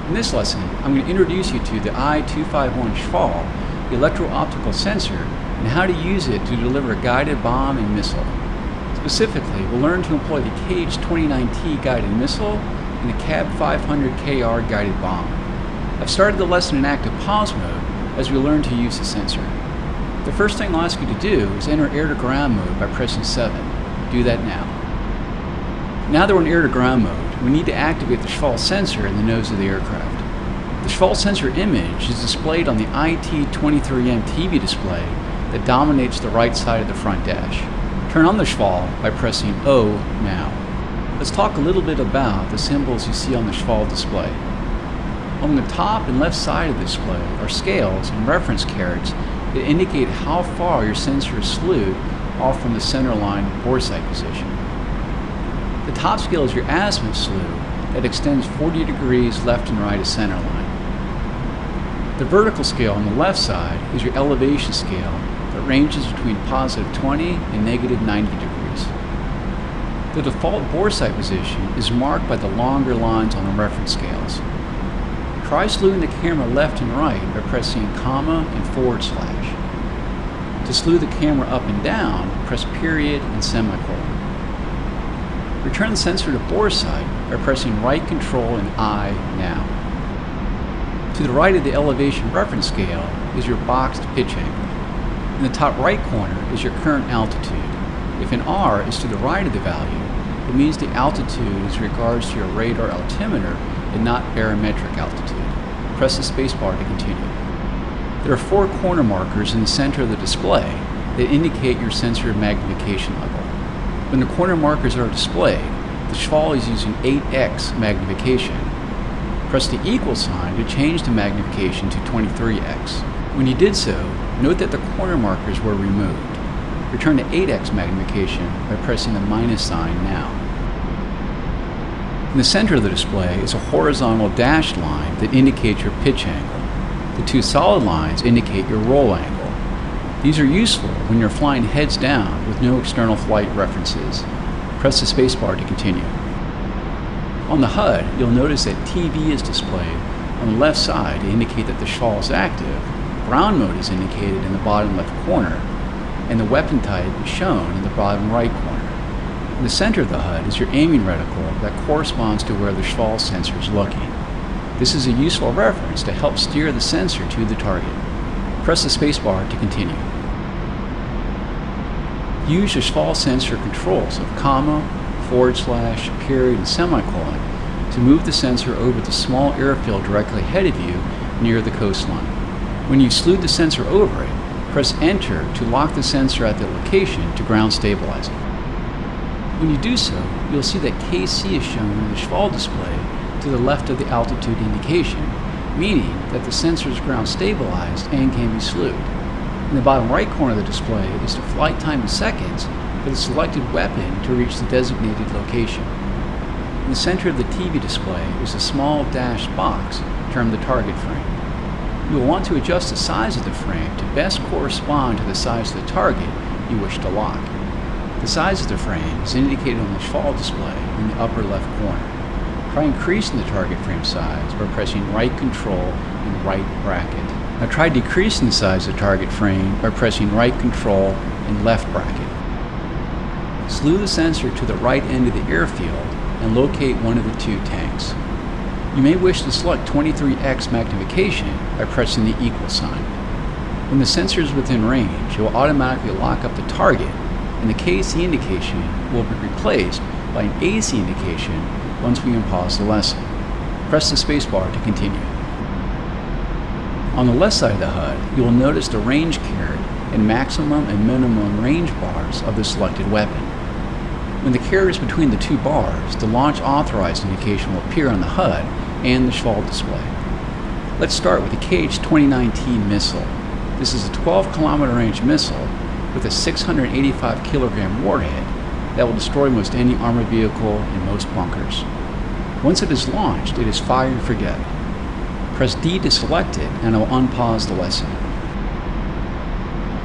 In this lesson, I'm going to introduce you to the I-251 Schwal, the electro-optical sensor, and how to use it to deliver a guided bomb and missile. Specifically, we'll learn to employ the KH-29T guided missile and the CAB-500KR guided bomb. I've started the lesson in active pause mode as we learn to use the sensor. The first thing I'll ask you to do is enter air-to-ground mode by pressing 7. Do that now. Now that we're in air-to-ground mode, we need to activate the Schwal sensor in the nose of the aircraft. The Schwal sensor image is displayed on the IT23M TV display that dominates the right side of the front dash. Turn on the Schwal by pressing O now. Let's talk a little bit about the symbols you see on the Schwal display. On the top and left side of the display are scales and reference carats that indicate how far your sensor is slewed off from the center line bore sight position. The top scale is your azimuth slew that extends 40 degrees left and right of center line. The vertical scale on the left side is your elevation scale that ranges between positive 20 and negative 90 degrees. The default bore sight position is marked by the longer lines on the reference scales. Try slewing the camera left and right by pressing comma and /. To slew the camera up and down, press period and semicolon. Return the sensor to bore sight by pressing right control and I now. To the right of the elevation reference scale is your boxed pitch angle. In the top right corner is your current altitude. If an R is to the right of the value, it means the altitude is in regards to your radar altimeter and not barometric altitude. Press the spacebar to continue. There are 4 corner markers in the center of the display that indicate your sensor magnification level. When the corner markers are displayed, the Schwal is using 8x magnification. Press the equal sign to change the magnification to 23x. When you did so, note that the corner markers were removed. Return to 8x magnification by pressing the minus sign now. In the center of the display is a horizontal dashed line that indicates your pitch angle. The 2 solid lines indicate your roll angle. These are useful when you're flying heads down with no external flight references. Press the spacebar to continue. On the HUD, you'll notice that TV is displayed on the left side to indicate that the Schwal is active. Ground mode is indicated in the bottom left corner, and the weapon type is shown in the bottom right corner. In the center of the HUD is your aiming reticle that corresponds to where the Schwal sensor is looking. This is a useful reference to help steer the sensor to the target. Press the spacebar to continue. Use your Schwal sensor controls of comma, /, period, and semicolon to move the sensor over the small airfield directly ahead of you near the coastline. When you've slewed the sensor over it, press Enter to lock the sensor at the location to ground stabilize it. When you do so, you'll see that KC is shown in the Schwal display to the left of the altitude indication, meaning that the sensor is ground stabilized and can be slewed. In the bottom right corner of the display is the flight time in seconds for the selected weapon to reach the designated location. In the center of the TV display is a small dashed box termed the target frame. You will want to adjust the size of the frame to best correspond to the size of the target you wish to lock. The size of the frame is indicated on the fall display in the upper left corner. Try increasing the target frame size by pressing right control and right bracket. Now try decreasing the size of the target frame by pressing right control and left bracket. Slew the sensor to the right end of the airfield and locate one of the two tanks. You may wish to select 23x magnification by pressing the equal sign. When the sensor is within range, it will automatically lock up the target, and the KC indication will be replaced by an AC indication once we unpause the lesson. Press the spacebar to continue. On the left side of the HUD, you will notice the range carrot and maximum and minimum range bars of the selected weapon. When the carrot is between the two bars, the launch authorized indication will appear on the HUD and the SHVAL display. Let's start with the KH-29T missile. This is a 12-kilometer range missile with a 685 kilogram warhead that will destroy most any armored vehicle and most bunkers. Once it is launched, it is fire and forget. Press D to select it and I will unpause the lesson.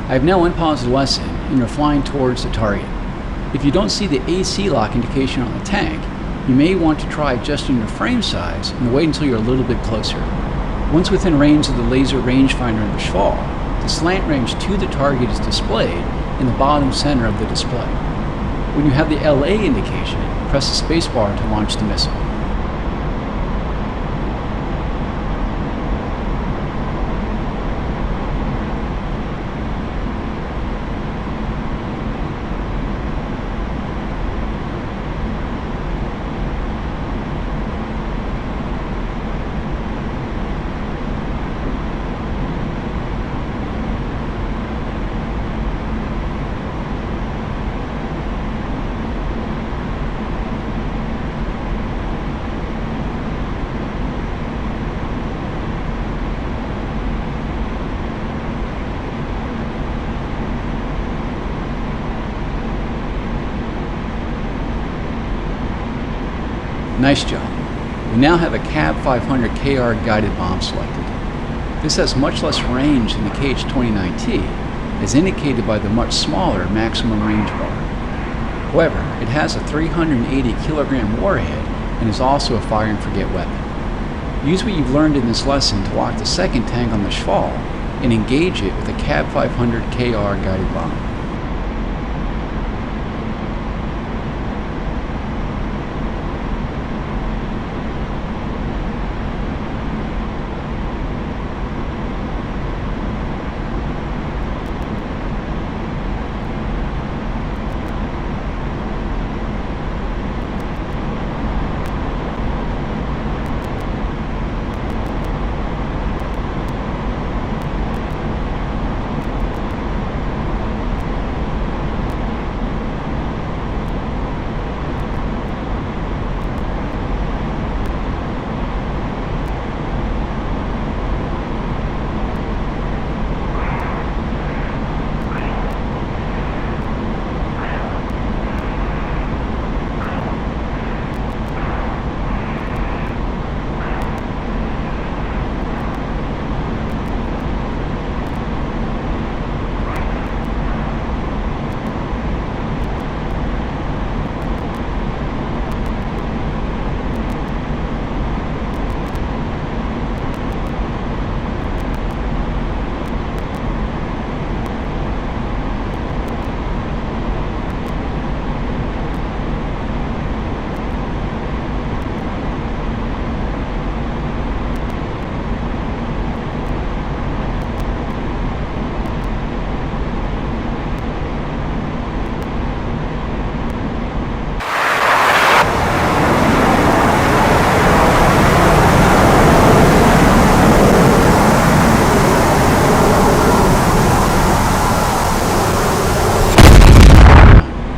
I have now unpaused the lesson and you're flying towards the target. If you don't see the AC lock indication on the tank, you may want to try adjusting your frame size and wait until you're a little bit closer. Once within range of the laser rangefinder in the SHVAL, the slant range to the target is displayed in the bottom center of the display. When you have the LA indication, press the spacebar to launch the missile. Nice job. We now have a CAB 500 KR guided bomb selected. This has much less range than the KH-29T, as indicated by the much smaller maximum range bar. However, it has a 380 kilogram warhead and is also a fire and forget weapon. Use what you've learned in this lesson to lock the second tank on the SHVAL and engage it with a CAB 500 KR guided bomb.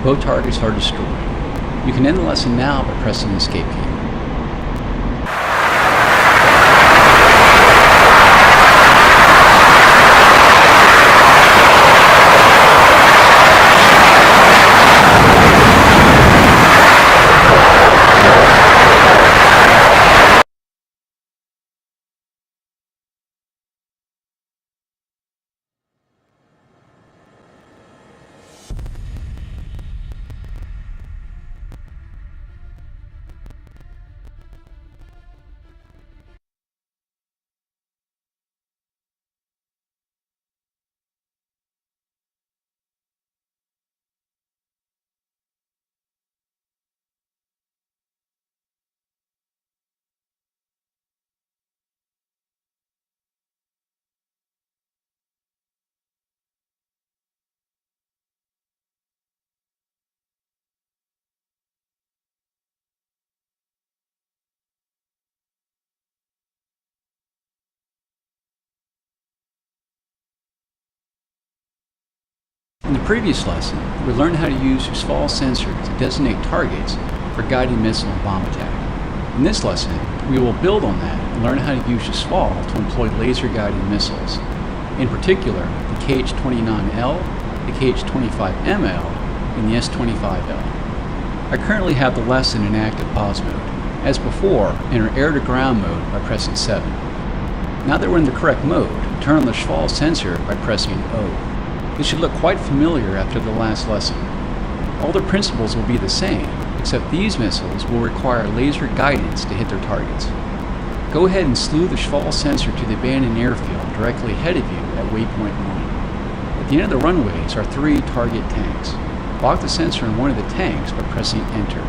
Both targets are destroyed. You can end the lesson now by pressing the escape key. previous lesson, we learned how to use your SFAL sensor to designate targets for guided missile and bomb attack. In this lesson, we will build on that and learn how to use your SFAL to employ laser-guided missiles. In particular, the KH-29L, the KH-25ML, and the S-25L. I currently have the lesson in active pause mode. As before, enter air-to-ground mode by pressing 7. Now that we're in the correct mode, turn on the SFAL sensor by pressing O. This should look quite familiar after the last lesson. All the principles will be the same, except these missiles will require laser guidance to hit their targets. Go ahead and slew the SFAL sensor to the abandoned airfield directly ahead of you at waypoint 1. At the end of the runways are 3 target tanks. Lock the sensor in one of the tanks by pressing Enter.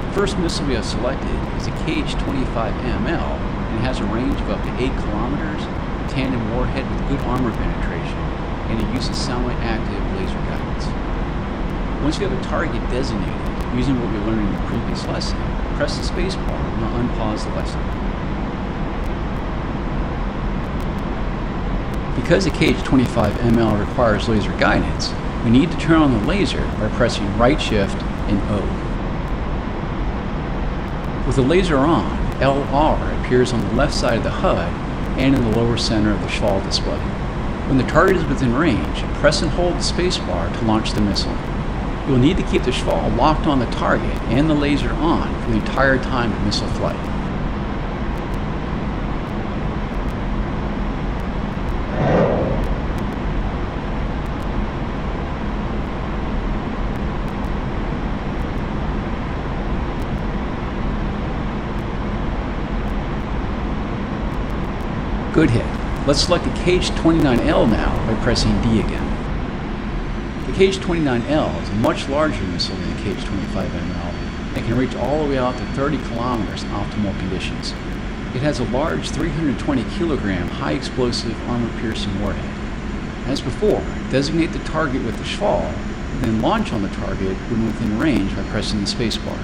The first missile we have selected is the KH-25ML and has a range of up to 8 kilometers, a tandem warhead with good armor penetration, and it uses semi-active laser guidance. Once you have a target designated, using what we learned in the previous lesson, press the spacebar and I'll unpause the lesson. Because the KH-25ML requires laser guidance, we need to turn on the laser by pressing right shift and O. With the laser on, LR appears on the left side of the HUD and in the lower center of the SFAL display. When the target is within range, press and hold the spacebar to launch the missile. You will need to keep the SFAL locked on the target and the laser on for the entire time of missile flight. Good hit. Let's select the KH-29L now by pressing D again. The KH-29L is a much larger missile than the KH-25ML and can reach all the way out to 30 kilometers in optimal conditions. It has a large 320 kilogram high explosive armor-piercing warhead. As before, designate the target with the SFAL, then launch on the target when within range by pressing the spacebar.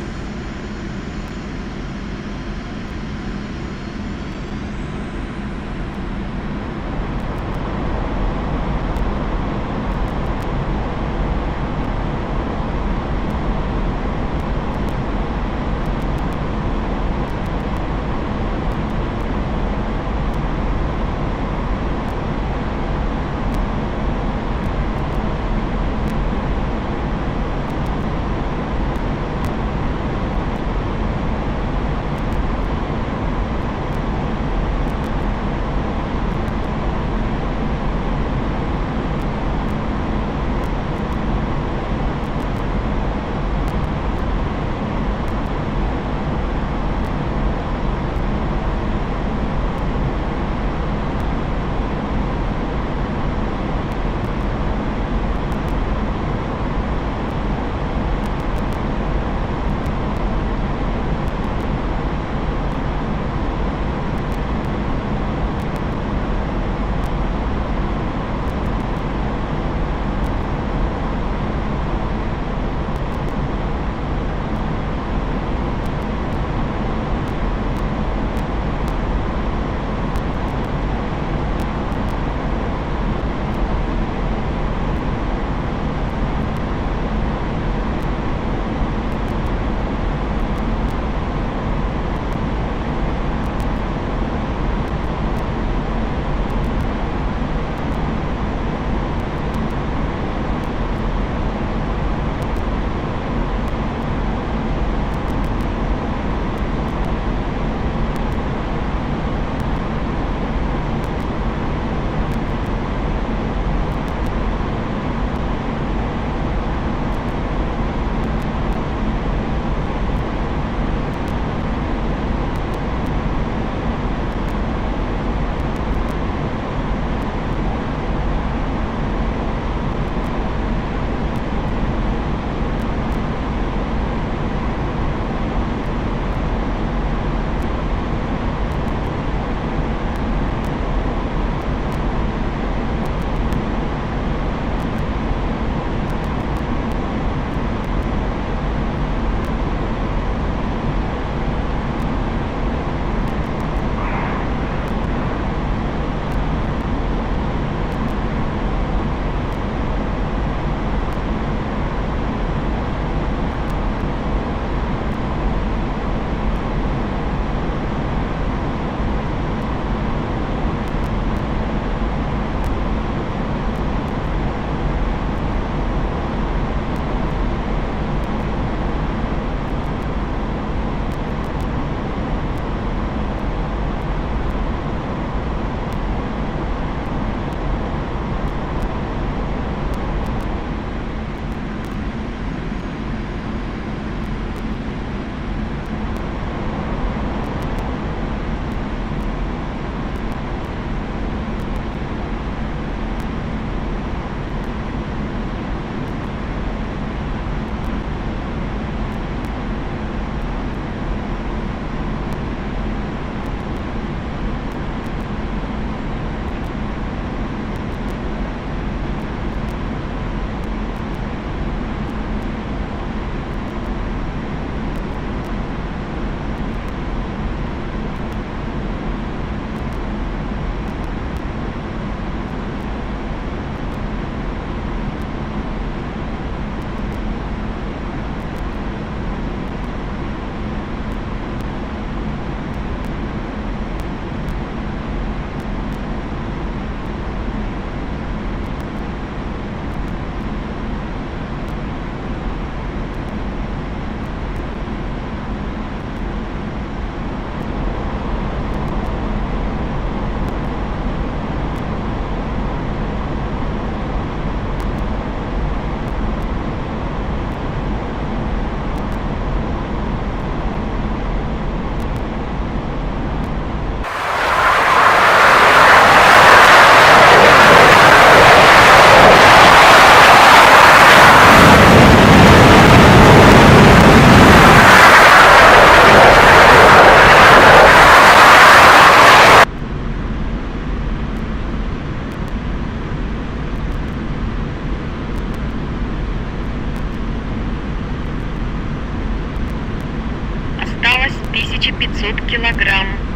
2500 килограмм.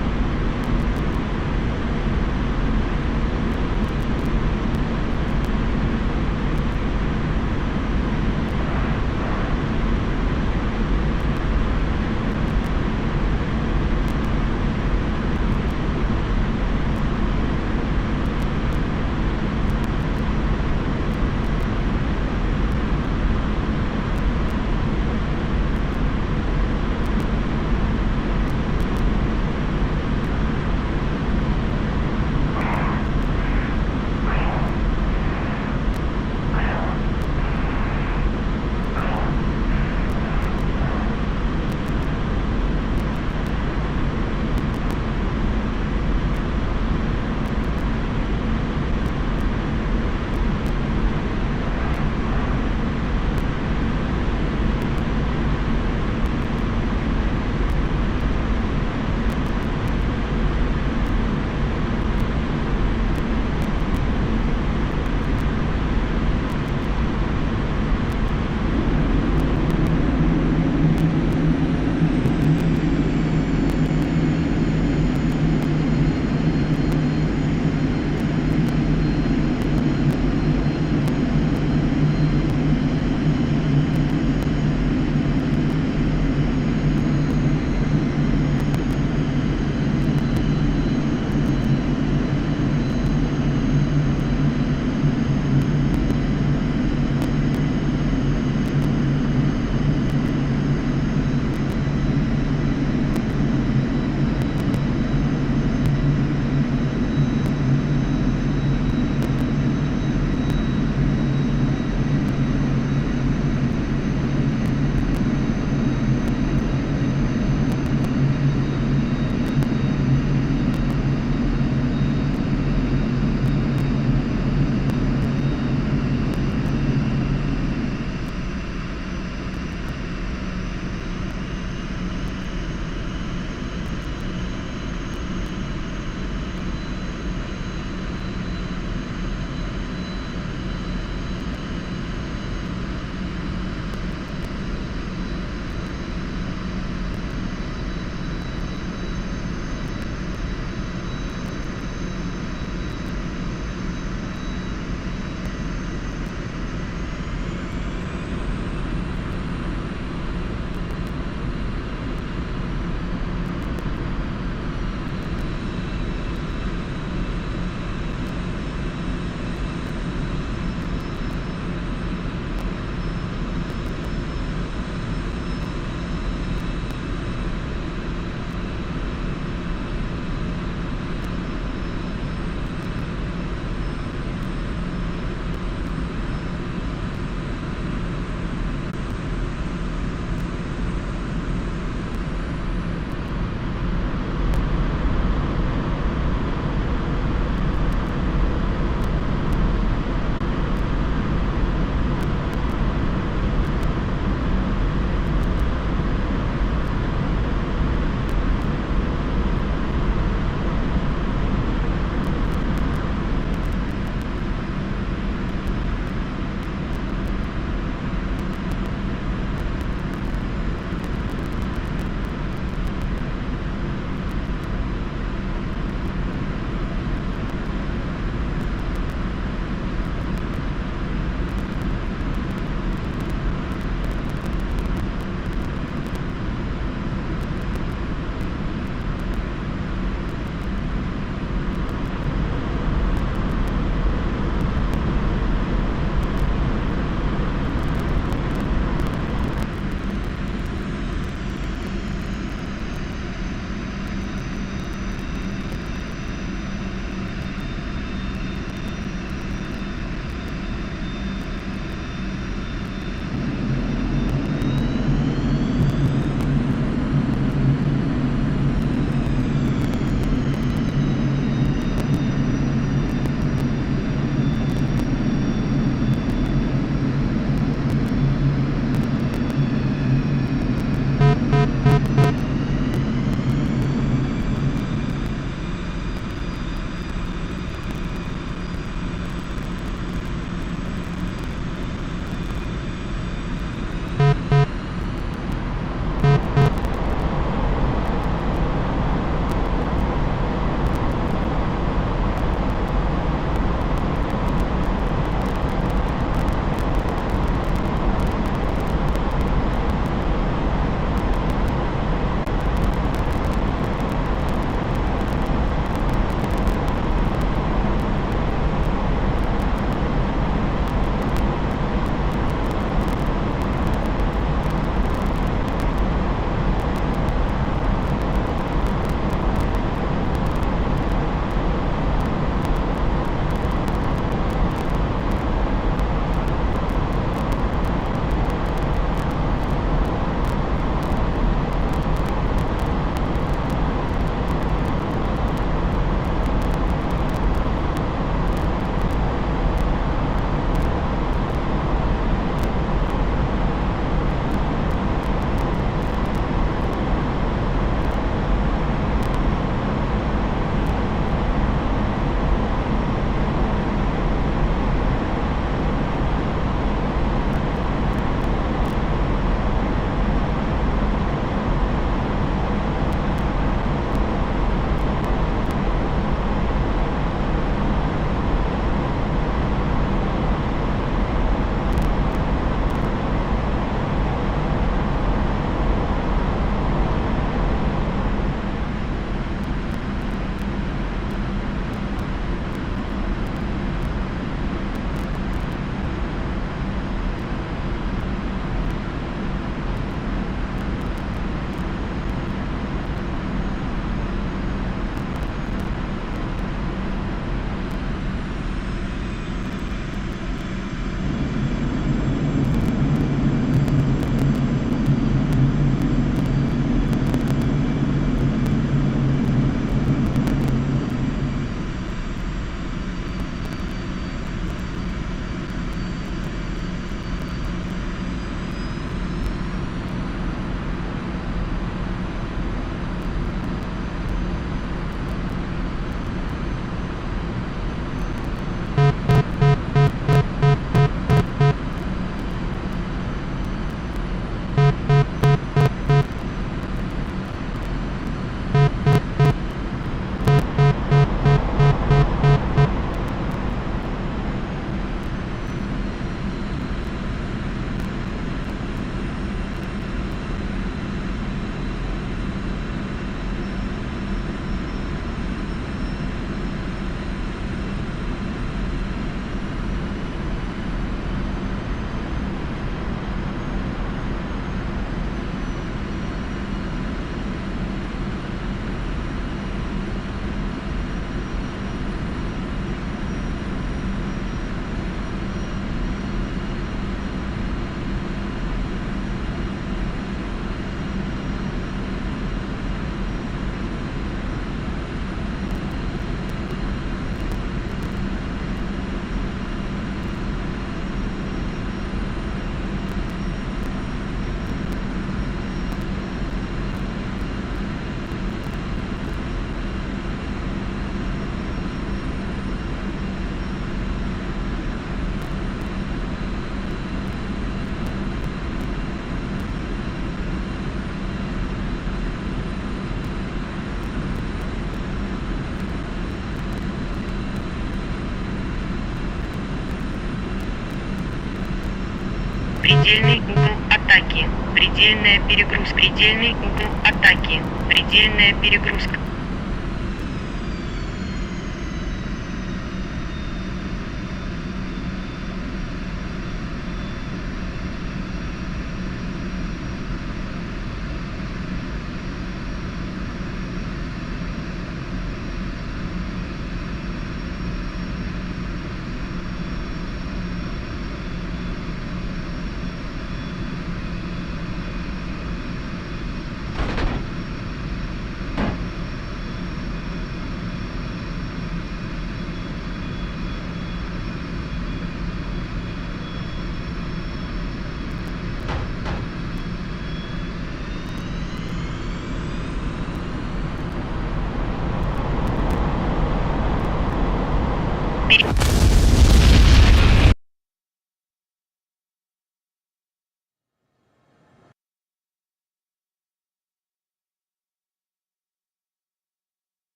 Предельный угол атаки. Предельная перегрузка. Предельный угол атаки. Предельная перегрузка.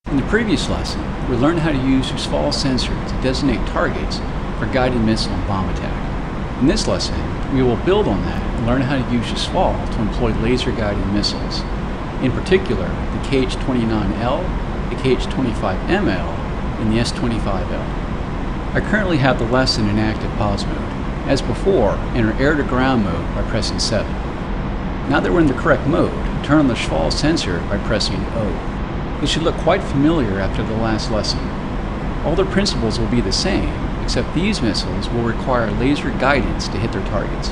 In the previous lesson, we learned how to use your fall sensor to designate targets for guided missile and bomb attack. In this lesson, we will build on that and learn how to use your SWAL to employ laser-guided missiles. In particular, the KH-29L, the KH-25ML, and the S-25L. I currently have the lesson in active pause mode. As before, enter air-to-ground mode by pressing 7. Now that we're in the correct mode, turn on the SWAL sensor by pressing O. It should look quite familiar after the last lesson. All the principles will be the same, except these missiles will require laser guidance to hit their targets.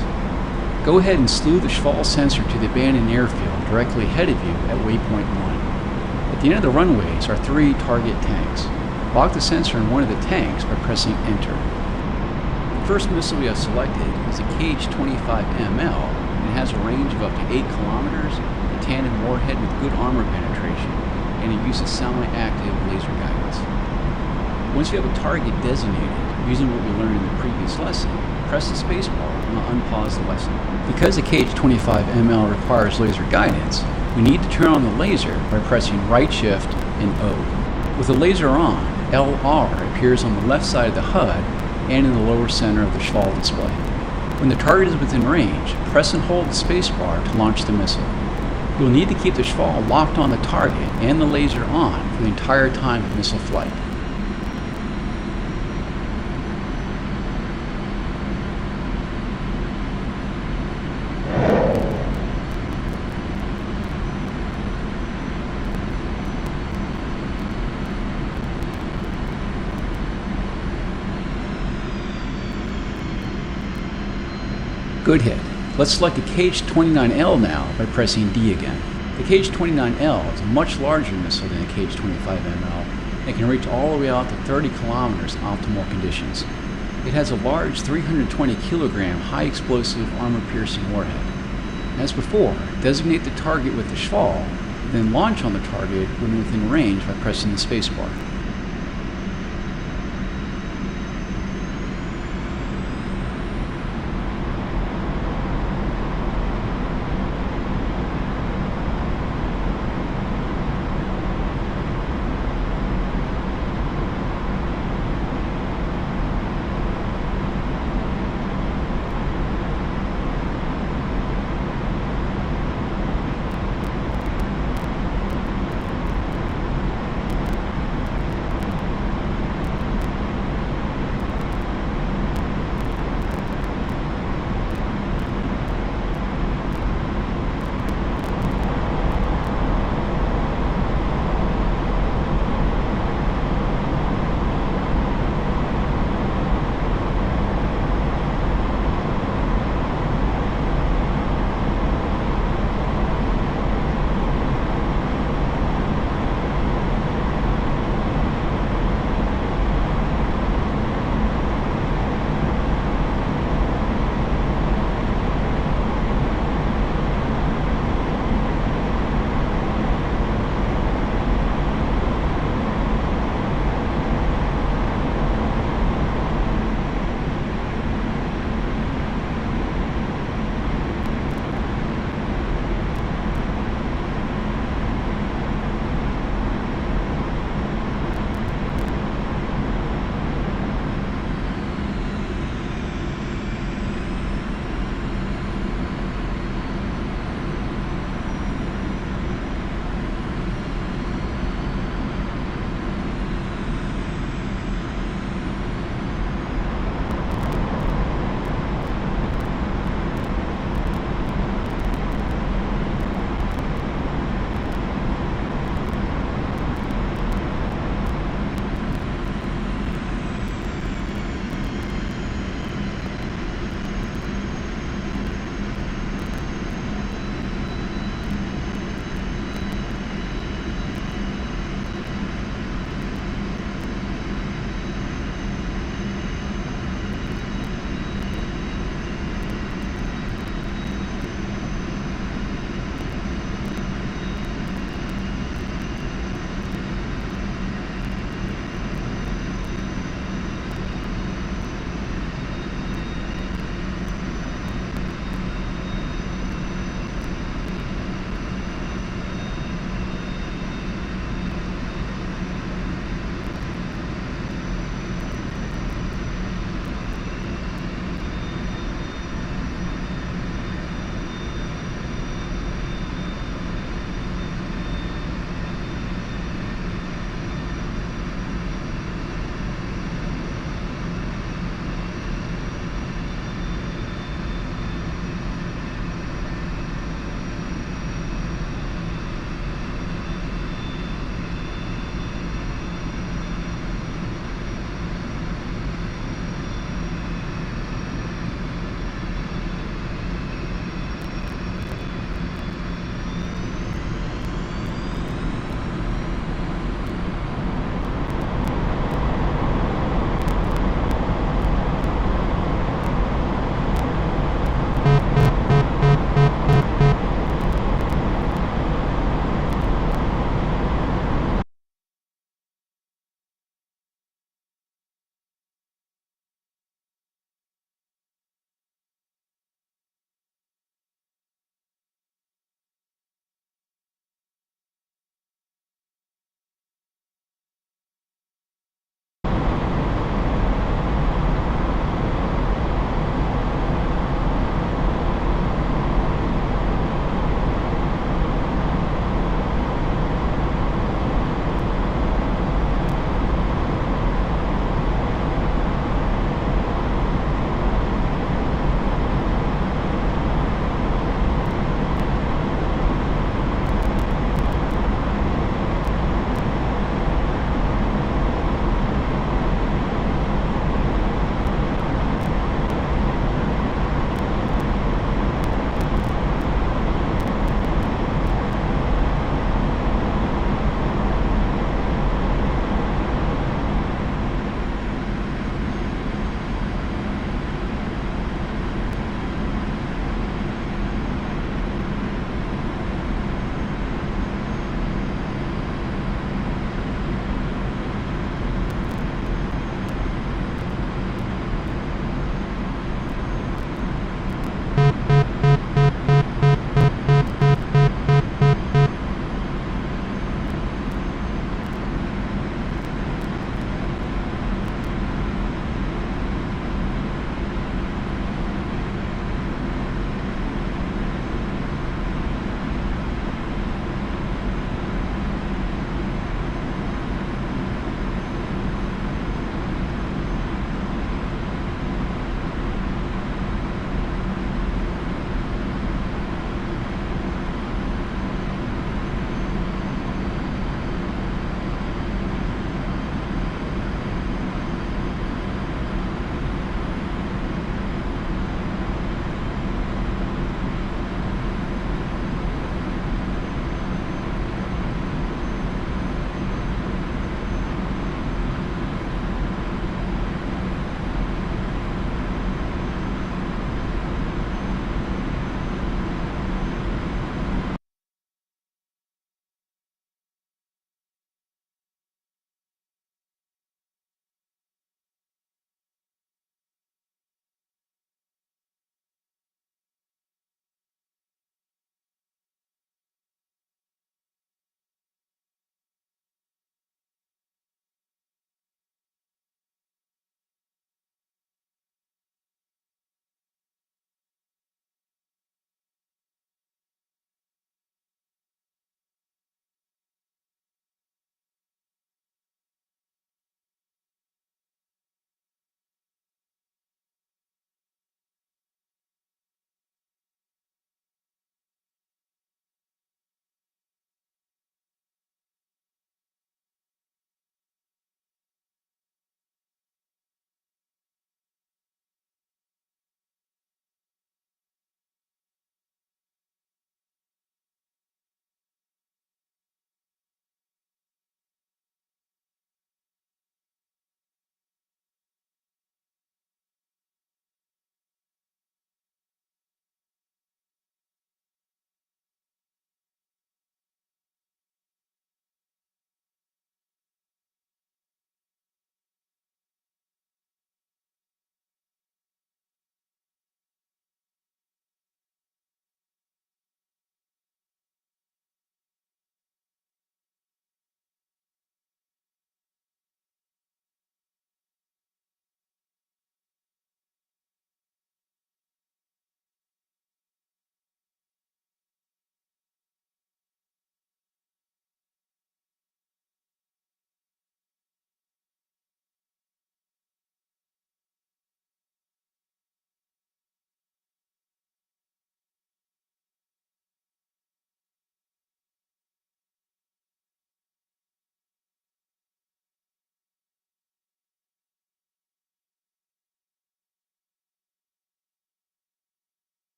Go ahead and slew the SWAL sensor to the abandoned airfield directly ahead of you at waypoint 1. At the end of the runways are 3 target tanks. Lock the sensor in one of the tanks by pressing Enter. The first missile we have selected is the KH-25ML and has a range of up to 8 kilometers, a tandem warhead with good armor penetration, and it uses semi-active laser guidance. Once you have a target designated, using what we learned in the previous lesson, press the spacebar and I'll unpause the lesson. Because the KH-25ML requires laser guidance, we need to turn on the laser by pressing right shift and O. With the laser on, LR appears on the left side of the HUD and in the lower center of the SWAL display. When the target is within range, press and hold the spacebar to launch the missile. You'll need to keep the SWAL locked on the target and the laser on for the entire time of missile flight. Good hit. Let's select the KH-29L now by pressing D again. The KH-29L is a much larger missile than the KH-25ML and can reach all the way out to 30 kilometers in optimal conditions. It has a large 320 kilogram high explosive armor piercing warhead. As before, designate the target with the SWAL, then launch on the target when within range by pressing the spacebar.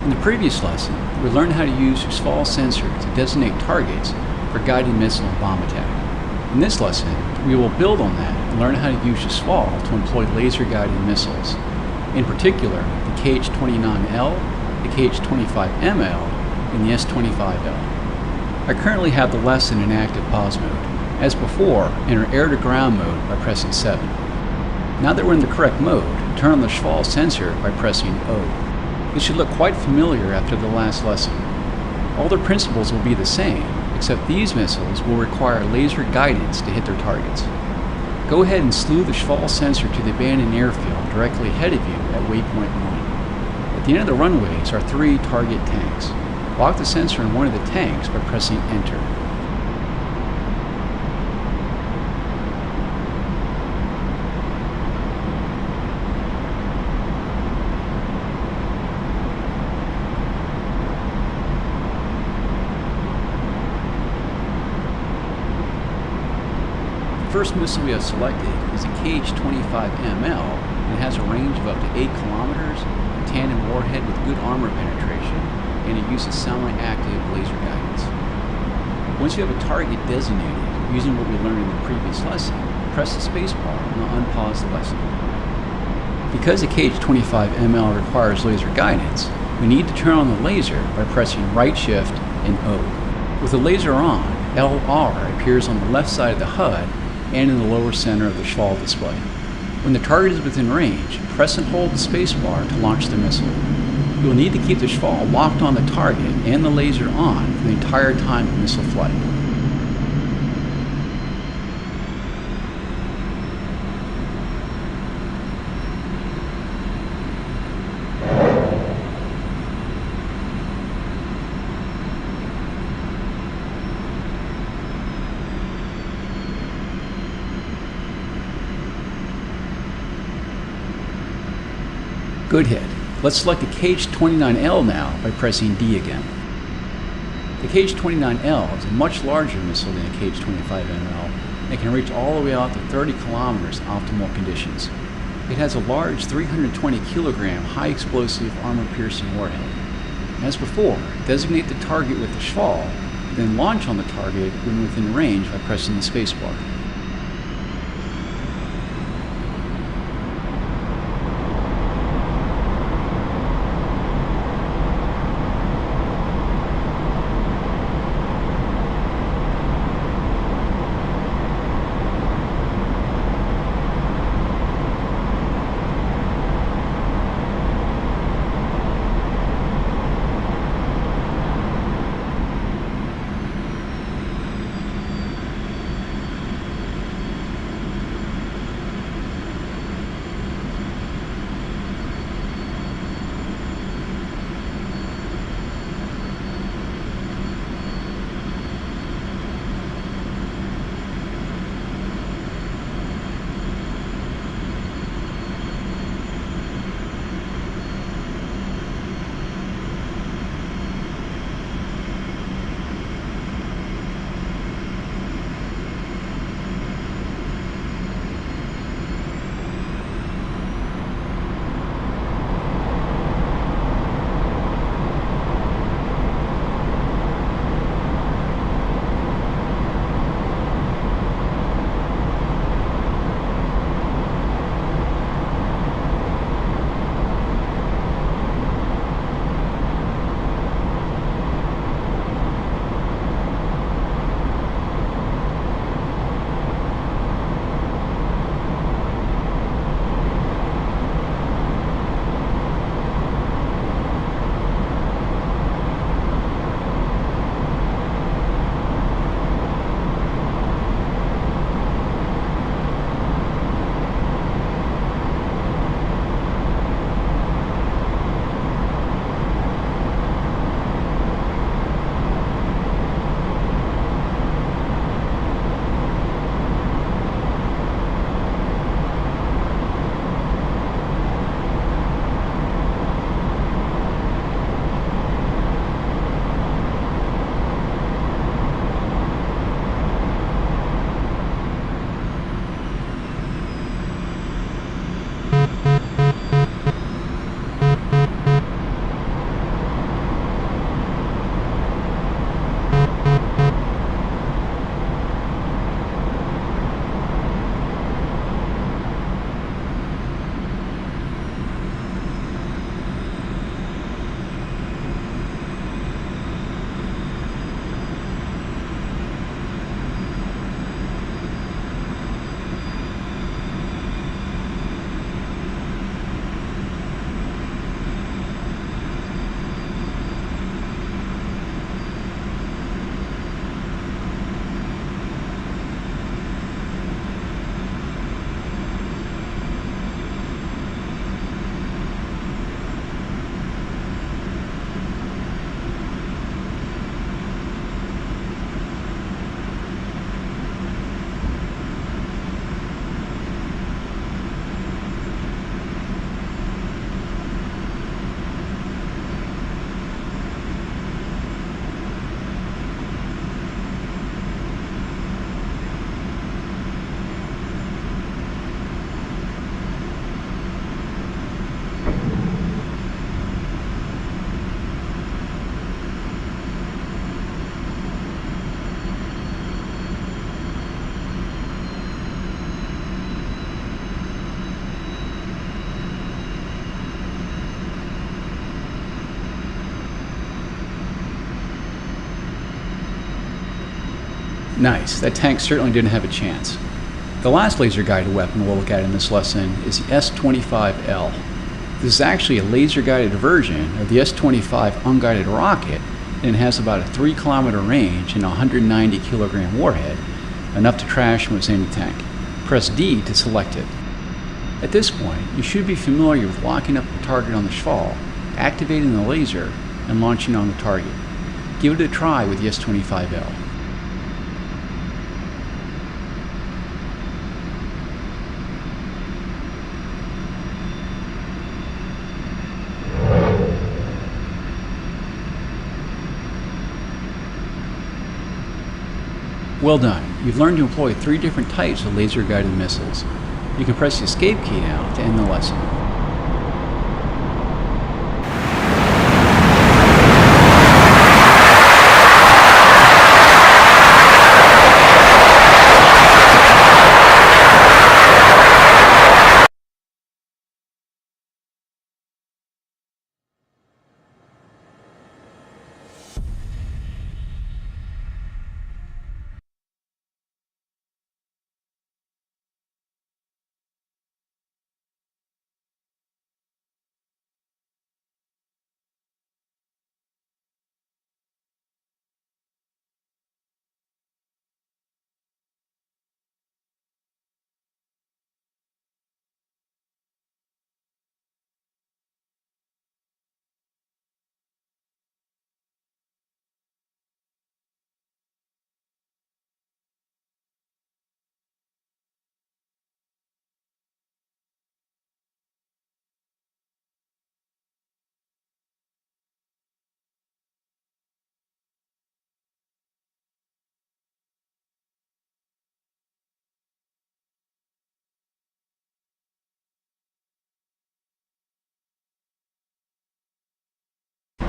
In the previous lesson, we learned how to use the SFAL sensor to designate targets for guided missile and bomb attack. In this lesson, we will build on that and learn how to use the SFAL to employ laser-guided missiles. In particular, the KH-29L, the KH-25ML, and the S-25L. I currently have the lesson in active pause mode. As before, enter air-to-ground mode by pressing 7. Now that we're in the correct mode, turn on the SFAL sensor by pressing O. This should look quite familiar after the last lesson. All the principles will be the same, except these missiles will require laser guidance to hit their targets. Go ahead and slew the SFAL sensor to the abandoned airfield directly ahead of you at waypoint 1. At the end of the runways are 3 target tanks. Lock the sensor in one of the tanks by pressing Enter. The first missile we have selected is the KH-25ML, and it has a range of up to 8 kilometers, a tandem warhead with good armor penetration, and it uses semi-active laser guidance. Once you have a target designated, using what we learned in the previous lesson, press the spacebar and I'll unpause the lesson. Because the KH-25ML requires laser guidance, we need to turn on the laser by pressing right shift and O. With the laser on, LR appears on the left side of the HUD and in the lower center of the SFAL display. When the target is within range, press and hold the spacebar to launch the missile. You will need to keep the SFAL locked on the target and the laser on for the entire time of missile flight. Good hit. Let's select the KH-29L now by pressing D again. The KH-29L is a much larger missile than the KH-25ML and can reach all the way out to 30 kilometers in optimal conditions. It has a large 320 kilogram high explosive armor piercing warhead. As before, designate the target with the SFAL, then launch on the target when within range by pressing the spacebar. Nice, that tank certainly didn't have a chance. The last laser-guided weapon we'll look at in this lesson is the S25L. This is actually a laser-guided version of the S25 unguided rocket, and it has about a 3-kilometer range and a 190 kilogram warhead, enough to trash most any tank. Press D to select it. At this point, you should be familiar with locking up the target on the Shkval, activating the laser, and launching on the target. Give it a try with the S25L. Well done. You've learned to employ 3 different types of laser-guided missiles. You can press the escape key now to end the lesson.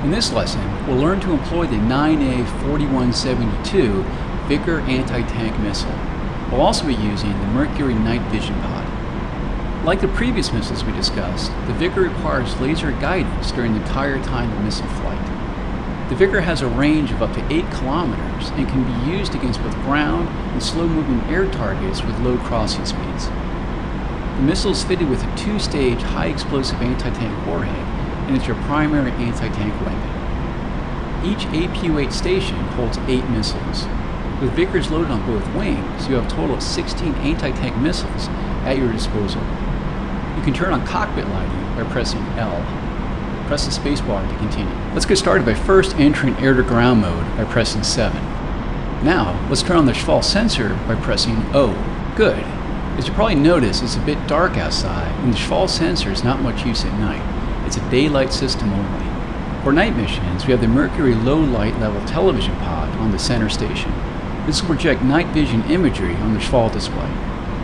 In this lesson, we'll learn to employ the 9A4172 Vicar anti-tank missile. We'll also be using the Mercury night vision pod. Like the previous missiles we discussed, the Vicar requires laser guidance during the entire time of missile flight. The Vicar has a range of up to 8 kilometers and can be used against both ground and slow-moving air targets with low crossing speeds. The missile is fitted with a 2-stage high-explosive anti-tank warhead, and it's your primary anti-tank weapon. Each APU-8 station holds 8 missiles. With Vicars loaded on both wings, you have a total of 16 anti-tank missiles at your disposal. You can turn on cockpit lighting by pressing L. Press the spacebar to continue. Let's get started by first entering air-to-ground mode by pressing 7. Now, let's turn on the Shkval sensor by pressing O. Good. As you probably noticed, it's a bit dark outside, and the Shkval sensor is not much use at night. It's a daylight system only. For night missions, we have the Mercury low light level television pod on the center station. This will project night vision imagery on the Shkval display.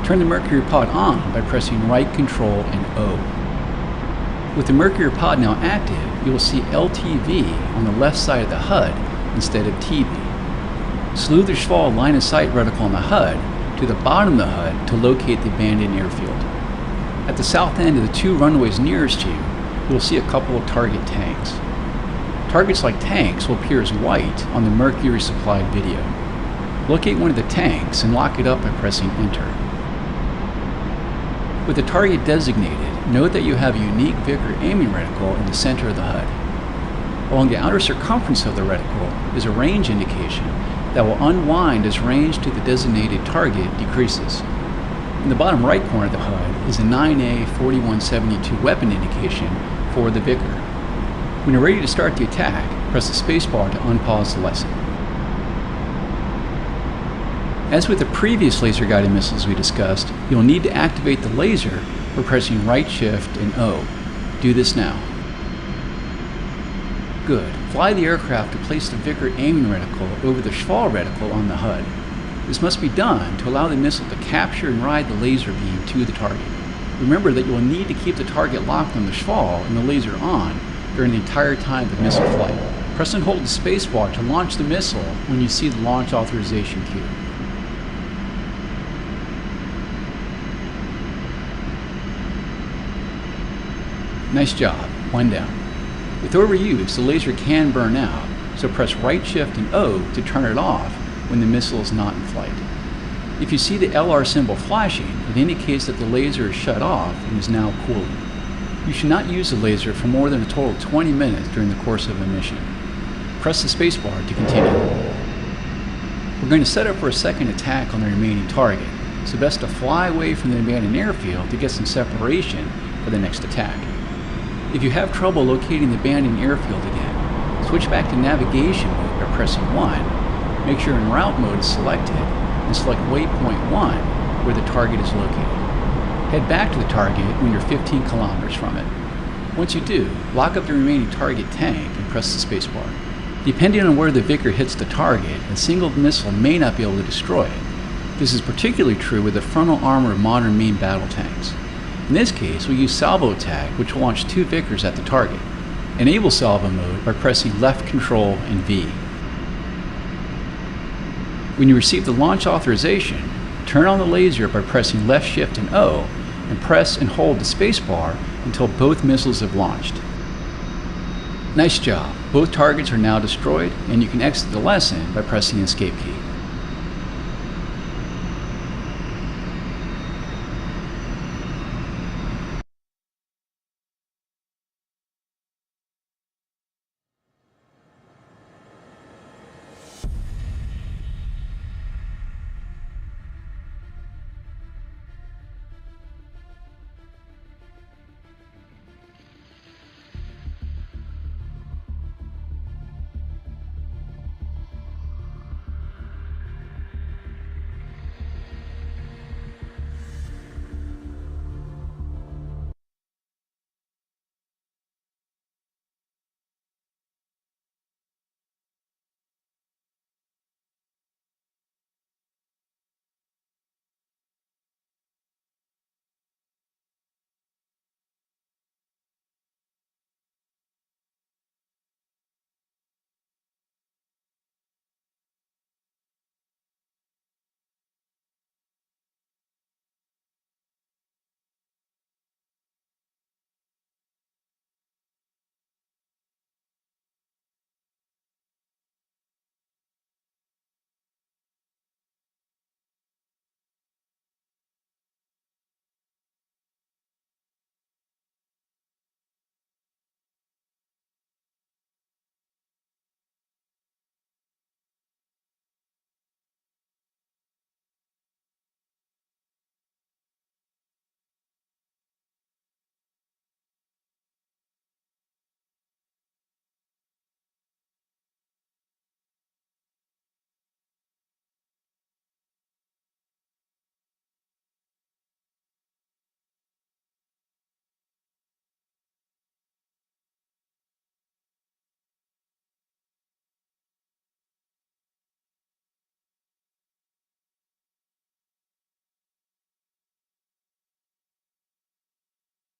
Turn the Mercury pod on by pressing right control and O. With the Mercury pod now active, you will see LTV on the left side of the HUD instead of TV. Slew the Shkval line of sight reticle on the HUD to the bottom of the HUD to locate the abandoned airfield. At the south end of the 2 runways nearest you, you will see a couple of target tanks. Targets like tanks will appear as white on the Mercury supplied video. Locate one of the tanks and lock it up by pressing Enter. With the target designated, note that you have a unique Vicar aiming reticle in the center of the HUD. Along the outer circumference of the reticle is a range indication that will unwind as range to the designated target decreases. In the bottom right corner of the HUD is a 9A4172 weapon indication for the Vicar. When you're ready to start the attack, press the spacebar to unpause the lesson. As with the previous laser-guided missiles we discussed, you'll need to activate the laser by pressing right shift and O. Do this now. Good. Fly the aircraft to place the Vicar aiming reticle over the Shkval reticle on the HUD. This must be done to allow the missile to capture and ride the laser beam to the target. Remember that you will need to keep the target locked on the Shkval and the laser on during the entire time of missile flight. Press and hold the spacebar to launch the missile when you see the launch authorization cue. Nice job. One down. With overuse, the laser can burn out, so press right shift and O to turn it off when the missile is not in flight. If you see the LR symbol flashing, it indicates that the laser is shut off and is now cooling. You should not use the laser for more than a total of 20 minutes during the course of a mission. Press the spacebar to continue. We're going to set up for a second attack on the remaining target. It's best to fly away from the abandoned airfield to get some separation for the next attack. If you have trouble locating the abandoned airfield again, switch back to navigation mode by pressing 1. Make sure en route mode is selected and select waypoint 1 where the target is located. Head back to the target when you're 15 kilometers from it. Once you do, lock up the remaining target tank and press the spacebar. Depending on where the Vicar hits the target, a single missile may not be able to destroy it. This is particularly true with the frontal armor of modern main battle tanks. In this case, we use salvo attack, which will launch 2 Vicars at the target. Enable salvo mode by pressing left control and V. When you receive the launch authorization, turn on the laser by pressing left shift and O, and press and hold the spacebar until both missiles have launched. Nice job! Both targets are now destroyed, and you can exit the lesson by pressing the escape key.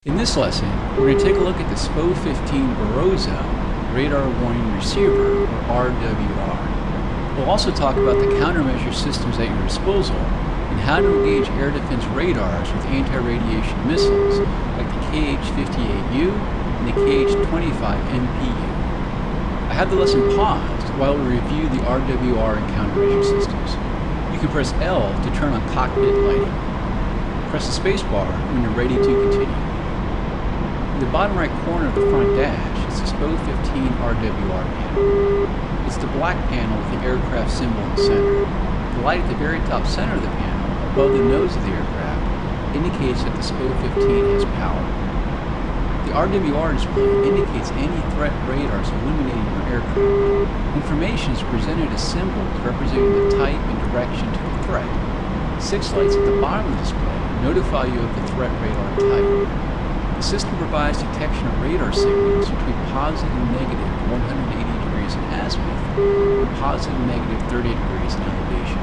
In this lesson, we're going to take a look at the SPO-15 Barroso Radar Warning Receiver, or RWR. We'll also talk about the countermeasure systems at your disposal and how to engage air defense radars with anti-radiation missiles like the KH-58U and the KH-25MPU. I have the lesson paused while we review the RWR and countermeasure systems. You can press L to turn on cockpit lighting. Press the spacebar when you're ready to continue. In the bottom right corner of the front dash is the SPO-15 RWR panel. It's the black panel with the aircraft symbol in the center. The light at the very top center of the panel, above the nose of the aircraft, indicates that the SPO-15 has power. The RWR display indicates any threat radars illuminating your aircraft. Information is presented as symbols representing the type and direction to the threat. 6 lights at the bottom of the display notify you of the threat radar type. The system provides detection of radar signals between positive and negative 180 degrees in azimuth and positive and negative 30 degrees in elevation.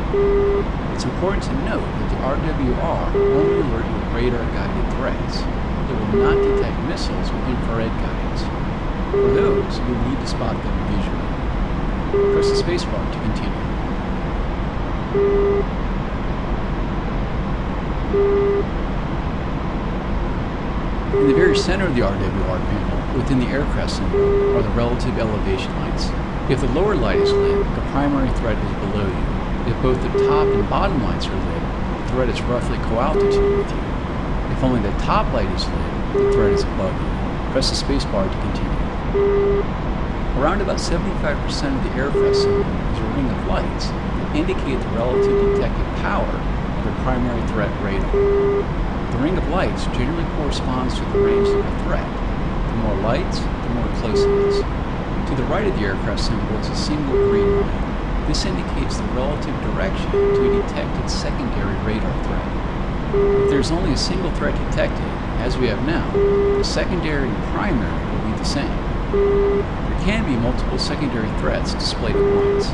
It's important to note that the RWR will only alert you of radar-guided threats. It will not detect missiles with infrared guidance. For those, you'll need to spot them visually. Press the spacebar to continue. In the very center of the RWR panel, within the aircraft symbol, are the relative elevation lights. If the lower light is lit, the primary threat is below you. If both the top and bottom lights are lit, the thread is roughly co-altitude with you. If only the top light is lit, the thread is above you. Press the spacebar to continue. Around about 75% of the aircraft symbol is a ring of lights that indicate the relative detected power of the primary threat radar. The ring of lights generally corresponds to the range of the threat. The more lights, the more close it is. To the right of the aircraft symbol is a single green line. This indicates the relative direction to a detected secondary radar threat. If there is only a single threat detected, as we have now, the secondary and primary will be the same. There can be multiple secondary threats displayed at once.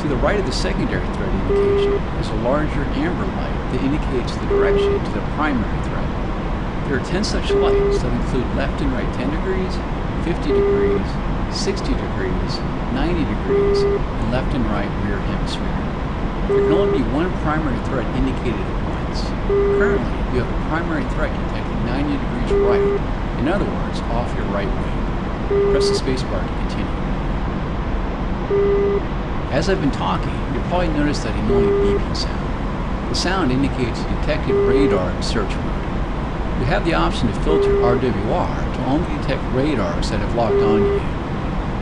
To the right of the secondary threat indication is a larger amber light that indicates the direction to the primary threat. There are 10 such lights that include left and right 10 degrees, 50 degrees, 60 degrees, 90 degrees, and left and right rear hemisphere. There can only be one primary threat indicated at once. Currently, you have a primary threat detected 90 degrees right, in other words, off your right wing. Press the spacebar to continue. As I've been talking, you'll probably notice that annoying beeping sound. The sound indicates a detected radar in search mode. You have the option to filter RWR to only detect radars that have locked onto you.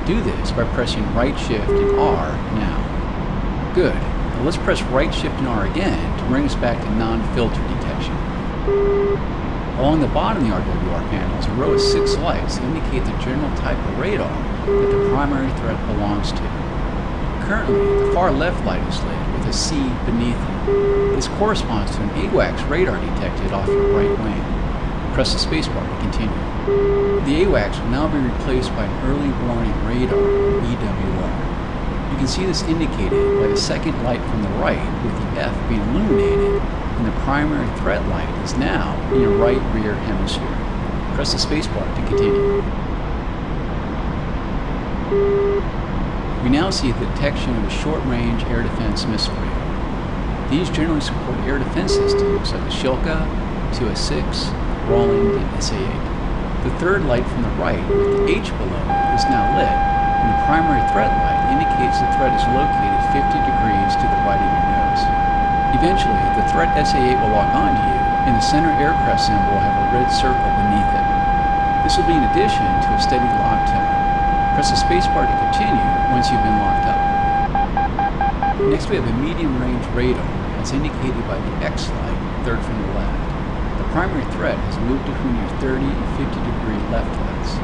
Do this by pressing right shift and R now. Good. Now let's press right shift and R again to bring us back to non-filter detection. Along the bottom of the RWR panel is a row of 6 lights that indicate the general type of radar that the primary threat belongs to. Currently, the far left light is lit with a C beneath it. This corresponds to an AWACS radar detected off your right wing. Press the spacebar to continue. The AWACS will now be replaced by an early warning radar, or EWR. You can see this indicated by the second light from the right with the F being illuminated, and the primary threat light is now in your right rear hemisphere. Press the spacebar to continue. We now see the detection of a short-range air defense missile radar. These generally support air defense systems like the Shilka, 2S6, Roland, and SA-8. The third light from the right with the H below is now lit, and the primary threat light indicates the threat is located 50 degrees to the right of your nose. Eventually, the threat SA-8 will lock onto you, and the center aircraft symbol will have a red circle beneath it. This will be in addition to a steady lock tone. Press the spacebar to continue once you've been locked up. Next we have a medium-range radar, as indicated by the X light, third from the left. The primary threat has moved between your 30 and 50 degree left lights,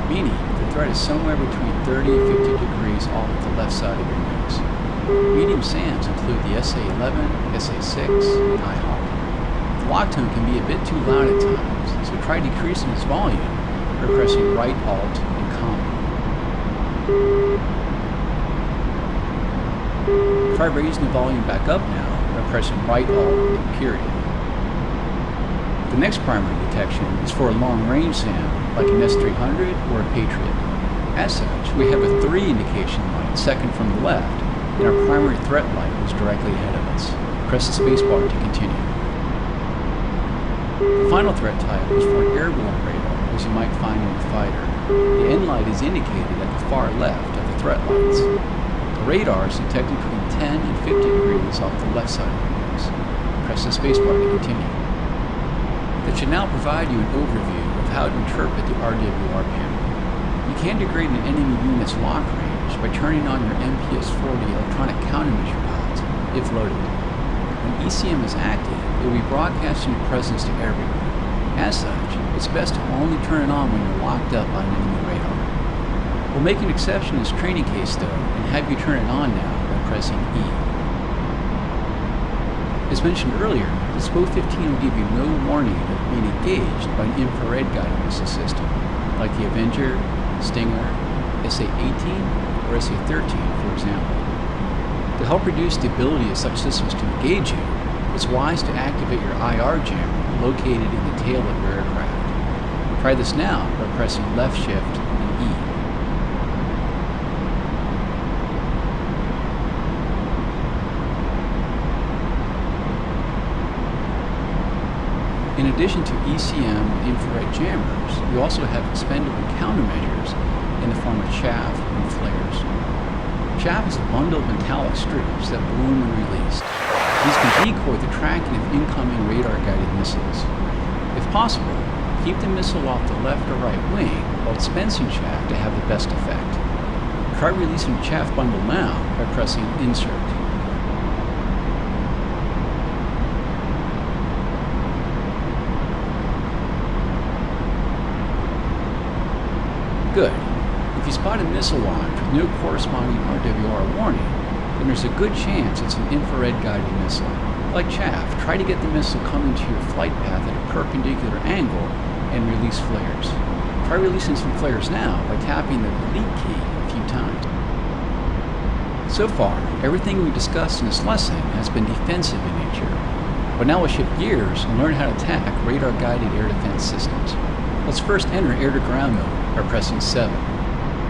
meaning the threat is somewhere between 30 and 50 degrees off the left side of your nose. Medium SAMs include the SA-11, SA-6, and IHawk. The lock tone can be a bit too loud at times, so try decreasing its volume by pressing right Alt and Command. Try raising the volume back up now by pressing right Alt and period. The next primary detection is for a long-range SAM like an S-300 or a Patriot. As such, we have a 3 indication light second from the left, and our primary threat light is directly ahead of us. Press the spacebar to continue. The final threat type is for an airborne radar, as you might find in a fighter. The end light is indicated at the far left of the threat lights. The radar is detected between 10 and 50 degrees off the left side of the nose. Press the spacebar to continue. That should now provide you an overview of how to interpret the RWR panel. You can degrade an enemy unit's lock range by turning on your MPS-40 electronic countermeasure pods, if loaded. When ECM is active, it will be broadcasting your presence to everyone. As such, it's best to only turn it on when you're locked up on enemy radar. We'll make an exception in this training case though, and have you turn it on now by pressing E. As mentioned earlier, the SPO-15 will give you no warning of being engaged by an infrared guided missile system, like the Avenger, Stinger, SA-18, or SA-13, for example. To help reduce the ability of such systems to engage you, it's wise to activate your IR jammer located in the tail of your aircraft. Try this now by pressing left shift and E. In addition to ECM infrared jammers, you also have expendable countermeasures in the form of chaff and flares. Chaff is a bundle of metallic strips that bloom when released. These can decoy the tracking of incoming radar-guided missiles. If possible, keep the missile off the left or right wing while dispensing chaff to have the best effect. Try releasing the chaff bundle now by pressing Insert. Good. If you spot a missile launch with no corresponding RWR warning, then there's a good chance it's an infrared-guided missile. Like chaff, try to get the missile coming to your flight path at a perpendicular angle and release flares. Try releasing some flares now by tapping the delete key a few times. So far, everything we discussed in this lesson has been defensive in nature, but now we'll shift gears and learn how to attack radar-guided air defense systems. Let's first enter air-to-ground mode by pressing 7.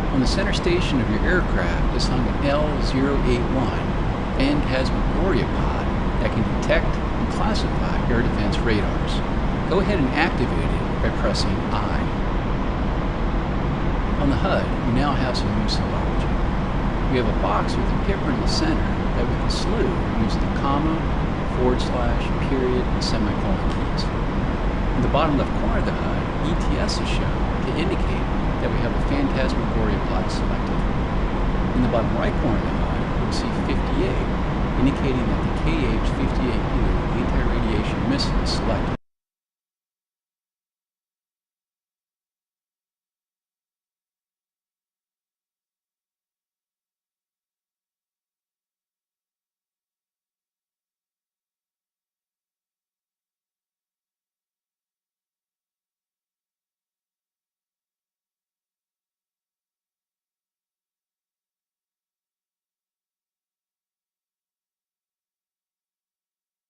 On the center station of your aircraft is hung an L-081 phantasmagoria pod that can detect and classify air defense radars. Go ahead and activate it by pressing I. On the HUD, we now have some new symbology. We have a box with a kipper in the center that we can slew using the comma, /, period, and semicolon keys. In the bottom left corner of the HUD, ETS is shown to indicate that we have a phantasmagoria pod selected. In the bottom right corner of the HUD, you'll see 58, indicating that the KH-58U anti-radiation missile is selected.